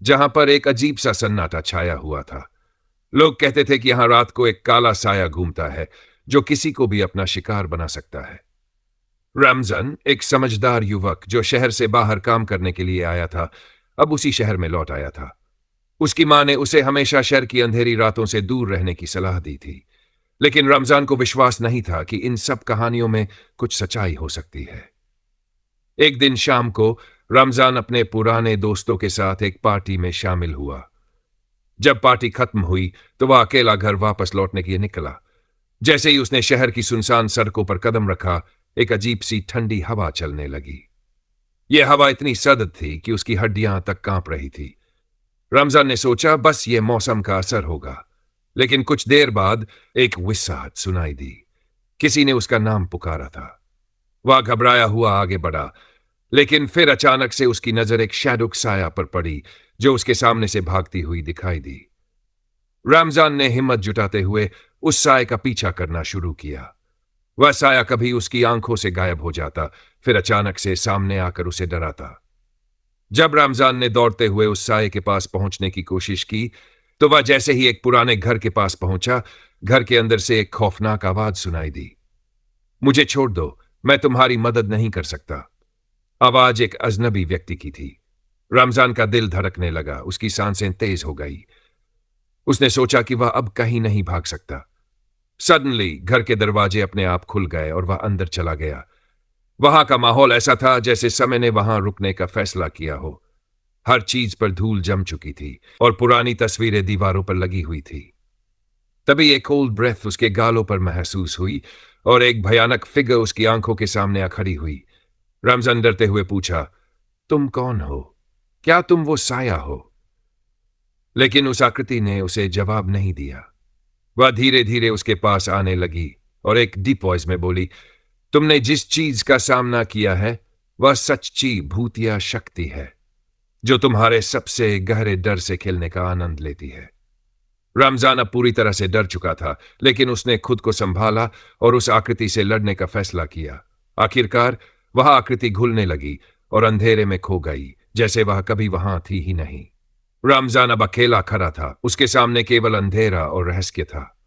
जहां पर एक अजीब सा सन्नाटा छाया हुआ था। लोग कहते थे कि यहां रात को एक काला साया घूमता है जो किसी को भी अपना शिकार बना सकता है। रमजान, एक समझदार युवक जो शहर से बाहर काम करने के लिए आया था, अब उसी शहर में लौट आया था। उसकी मां ने उसे हमेशा शहर की अंधेरी रातों से दूर रहने की सलाह दी थी, लेकिन रमजान को विश्वास नहीं था कि इन सब कहानियों में कुछ सच्चाई हो सकती है। एक दिन शाम को रमजान अपने पुराने दोस्तों के साथ एक पार्टी में शामिल हुआ। जब पार्टी खत्म हुई तो वह अकेला घर वापस लौटने के लिए निकला। जैसे ही उसने शहर की सुनसान सड़कों पर कदम रखा, एक अजीब सी ठंडी हवा चलने लगी। यह हवा इतनी सर्द थी कि उसकी हड्डियां तक कांप रही थी। रमजान ने सोचा बस ये मौसम का असर होगा, लेकिन कुछ देर बाद एक विसाहत सुनाई दी। किसी ने उसका नाम पुकारा था। वह घबराया हुआ आगे बढ़ा, लेकिन फिर अचानक से उसकी नजर एक शैडो साया पर पड़ी जो उसके सामने से भागती हुई दिखाई दी। रमजान ने हिम्मत जुटाते हुए उस साये का पीछा करना शुरू किया। वह साया कभी उसकी आंखों से गायब हो जाता, फिर अचानक से सामने आकर उसे डराता। जब रमजान ने दौड़ते हुए उस साये के पास पहुंचने की कोशिश की, तो वह जैसे ही एक पुराने घर के पास पहुंचा, घर के अंदर से एक खौफनाक आवाज सुनाई दी। मुझे छोड़ दो, मैं तुम्हारी मदद नहीं कर सकता। आवाज एक अजनबी व्यक्ति की थी। रमजान का दिल धड़कने लगा, उसकी सांसें तेज हो गई। उसने सोचा कि वह अब कहीं नहीं भाग सकता। सडनली घर के दरवाजे अपने आप खुल गए और वह अंदर चला गया। वहां का माहौल ऐसा था जैसे समय ने वहां रुकने का फैसला किया हो। हर चीज पर धूल जम चुकी थी और पुरानी तस्वीरें दीवारों पर लगी हुई थी। तभी एक कोल्ड ब्रेथ उसके गालों पर महसूस हुई और एक भयानक फिगर उसकी आंखों के सामने आ खड़ी हुई। रमजान डरते हुए पूछा, तुम कौन हो? क्या तुम वो साया हो? लेकिन उस आकृति ने उसे जवाब नहीं दिया। वह धीरे धीरे उसके पास आने लगी और एक डीप वॉइस में बोली, तुमने जिस चीज का सामना किया है वह सच्ची भूतिया शक्ति है जो तुम्हारे सबसे गहरे डर से खेलने का आनंद लेती है। रमजान अब पूरी तरह से डर चुका था, लेकिन उसने खुद को संभाला और उस आकृति से लड़ने का फैसला किया। आखिरकार वह आकृति घुलने लगी और अंधेरे में खो गई, जैसे वह कभी वहां थी ही नहीं। रमजान अब अकेला खड़ा था, उसके सामने केवल अंधेरा और रहस्य था।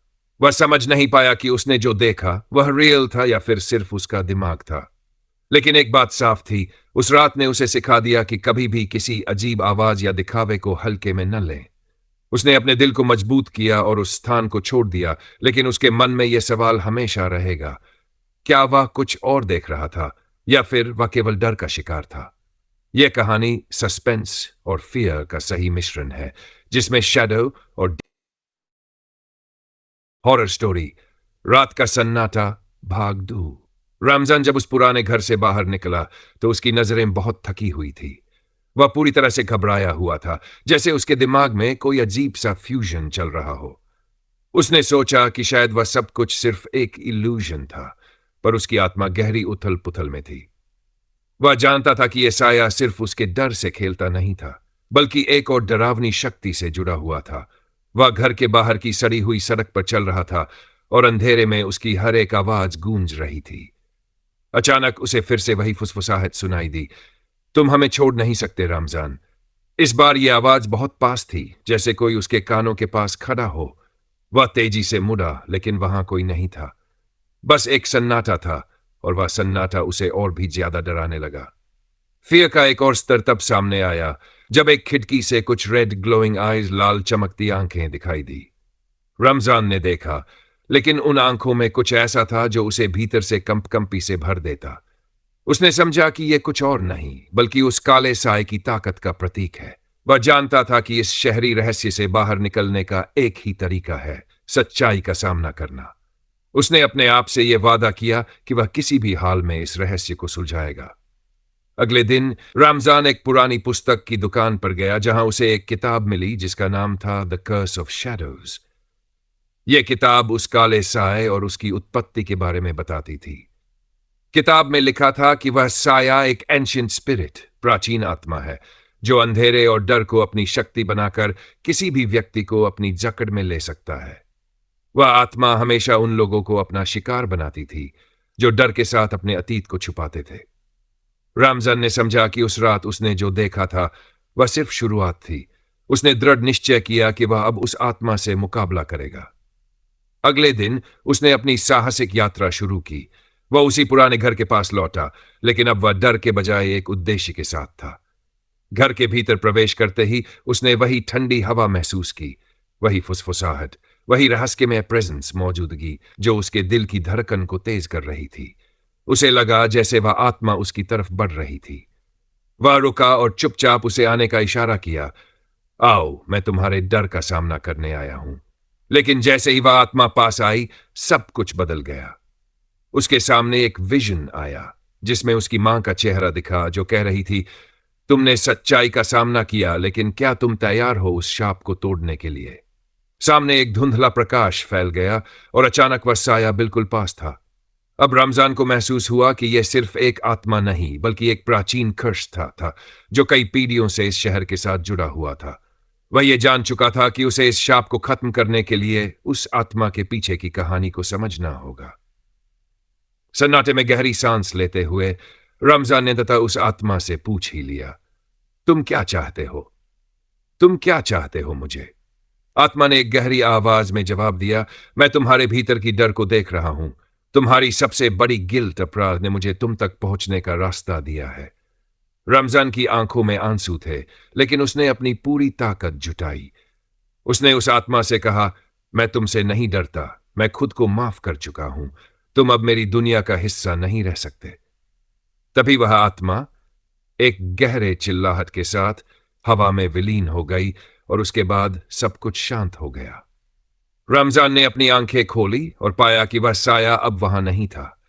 वह समझ नहीं पाया कि उसने जो देखा वह रियल था या फिर सिर्फ उसका दिमाग था। लेकिन एक बात साफ थी, उस रात ने उसे सिखा दिया कि कभी भी किसी अजीब आवाज या दिखावे को हल्के में न लें। उसने अपने दिल को मजबूत किया और उस स्थान को छोड़ दिया, लेकिन उसके मन में यह सवाल हमेशा रहेगा, क्या वह कुछ और देख रहा था या फिर वह केवल डर का शिकार था? यह कहानी सस्पेंस और फियर का सही मिश्रण है, जिसमें शैडो और हॉरर स्टोरी। रात का सन्नाटा भाग 2। रमजान जब उस पुराने घर से बाहर निकला तो उसकी नजरें बहुत थकी हुई थी। वह पूरी तरह से घबराया हुआ था, जैसे उसके दिमाग में कोई अजीब सा फ्यूजन चल रहा हो। उसने सोचा कि शायद वह सब कुछ सिर्फ एक इल्यूजन था, पर उसकी आत्मा गहरी उथल पुथल में थी। वह जानता था कि यह साया सिर्फ उसके डर से खेलता नहीं था, बल्कि एक और डरावनी शक्ति से जुड़ा हुआ था। वह घर के बाहर की सड़ी हुई सड़क पर चल रहा था और अंधेरे में उसकी हर एक आवाज गूंज रही थी। अचानक उसे फिर से वही फुसफुसाहट सुनाई दी, तुम हमें छोड़ नहीं सकते रमजान। इस बार यह आवाज बहुत पास थी, जैसे कोई उसके कानों के पास खड़ा हो। वह तेजी से मुड़ा, लेकिन वहां कोई नहीं था। बस एक सन्नाटा था, और वह सन्नाटा उसे और भी ज्यादा डराने लगा। फियर का एक और स्तर तब सामने आया जब एक खिड़की से कुछ रेड ग्लोइंग आईज, लाल चमकती आंखें दिखाई दी। रमजान ने देखा, लेकिन उन आंखों में कुछ ऐसा था जो उसे भीतर से कंपकंपी से भर देता। उसने समझा कि यह कुछ और नहीं बल्कि उस काले साए की ताकत का प्रतीक है। वह जानता था कि इस शहरी रहस्य से बाहर निकलने का एक ही तरीका है, सच्चाई का सामना करना। उसने अपने आप से यह वादा किया कि वह किसी भी हाल में इस रहस्य को सुलझाएगा। अगले दिन रमजान एक पुरानी पुस्तक की दुकान पर गया, जहां उसे एक किताब मिली जिसका नाम था द कर्स ऑफ शैडोज। यह किताब उस काले साए और उसकी उत्पत्ति के बारे में बताती थी। किताब में लिखा था कि वह साया एक एंशिएंट स्पिरिट, प्राचीन आत्मा है, जो अंधेरे और डर को अपनी शक्ति बनाकर किसी भी व्यक्ति को अपनी जकड़ में ले सकता है। वह आत्मा हमेशा उन लोगों को अपना शिकार बनाती थी जो डर के साथ अपने अतीत को छुपाते थे। रमजान ने समझा कि उस रात उसने जो देखा था वह सिर्फ शुरुआत थी, उसने दृढ़ निश्चय किया कि वह अब उस आत्मा से मुकाबला करेगा। अगले दिन उसने अपनी साहसिक यात्रा शुरू की। वह उसी पुराने घर के पास लौटा, लेकिन अब वह डर के बजाय एक उद्देश्य के साथ था। घर के भीतर प्रवेश करते ही उसने वही ठंडी हवा महसूस की, वही फुसफुसाहट, वही रहस्यमय प्रेजेंस, मौजूदगी जो उसके दिल की धड़कन को तेज कर रही थी। उसे लगा जैसे वह आत्मा उसकी तरफ बढ़ रही थी। वह रुका और चुपचाप उसे आने का इशारा किया। आओ, मैं तुम्हारे डर का सामना करने आया हूं। लेकिन जैसे ही वह आत्मा पास आई, सब कुछ बदल गया। उसके सामने एक विजन आया जिसमें उसकी मां का चेहरा दिखा, जो कह रही थी, तुमने सच्चाई का सामना किया, लेकिन क्या तुम तैयार हो उस शाप को तोड़ने के लिए? सामने एक धुंधला प्रकाश फैल गया और अचानक वह साया बिल्कुल पास था। अब रमजान को महसूस हुआ कि यह सिर्फ एक आत्मा नहीं, बल्कि एक प्राचीन कर्स था जो कई पीढ़ियों से इस शहर के साथ जुड़ा हुआ था। वह यह जान चुका था कि उसे इस शाप को खत्म करने के लिए उस आत्मा के पीछे की कहानी को समझना होगा। सन्नाटे में गहरी सांस लेते हुए रमजान ने तथा उस आत्मा से पूछ ही लिया, तुम क्या चाहते हो? तुम क्या चाहते हो मुझे? आत्मा ने एक गहरी आवाज में जवाब दिया, मैं तुम्हारे भीतर की डर को देख रहा हूं। तुम्हारी सबसे बड़ी गिल्ट अपराध ने मुझे तुम तक पहुंचने का रास्ता दिया है। रमजान की आंखों में आंसू थे, लेकिन उसने अपनी पूरी ताकत जुटाई। उसने उस आत्मा से कहा, मैं तुमसे नहीं डरता, मैं खुद को माफ कर चुका हूं। तुम अब मेरी दुनिया का हिस्सा नहीं रह सकते। तभी वह आत्मा एक गहरे चिल्लाहट के साथ हवा में विलीन हो गई और उसके बाद सब कुछ शांत हो गया। रमजान ने अपनी आंखें खोली और पाया कि वह साया अब वहां नहीं था।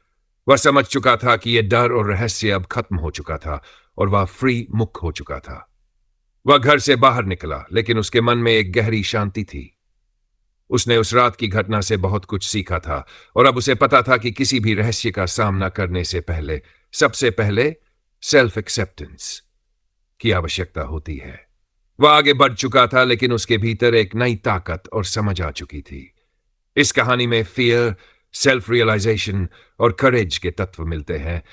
वह समझ चुका था कि यह डर और रहस्य अब खत्म हो चुका था और वह फ्री मुक्त हो चुका था। वह घर से बाहर निकला, लेकिन उसके मन में एक गहरी शांति थी। उसने उस रात की घटना से बहुत कुछ सीखा था और अब उसे पता था कि किसी भी रहस्य का सामना करने से पहले सबसे पहले सेल्फ एक्सेप्टेंस की आवश्यकता होती है। वह आगे बढ़ चुका था, लेकिन उसके भीतर एक नई ताकत और समझ आ चुकी थी। इस कहानी में फियर, सेल्फ रियलाइजेशन और करेज के तत्व मिलते हैं,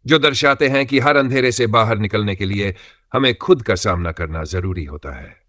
जो दर्शाते हैं कि हर अंधेरे से बाहर निकलने के लिए हमें खुद का सामना करना जरूरी होता है।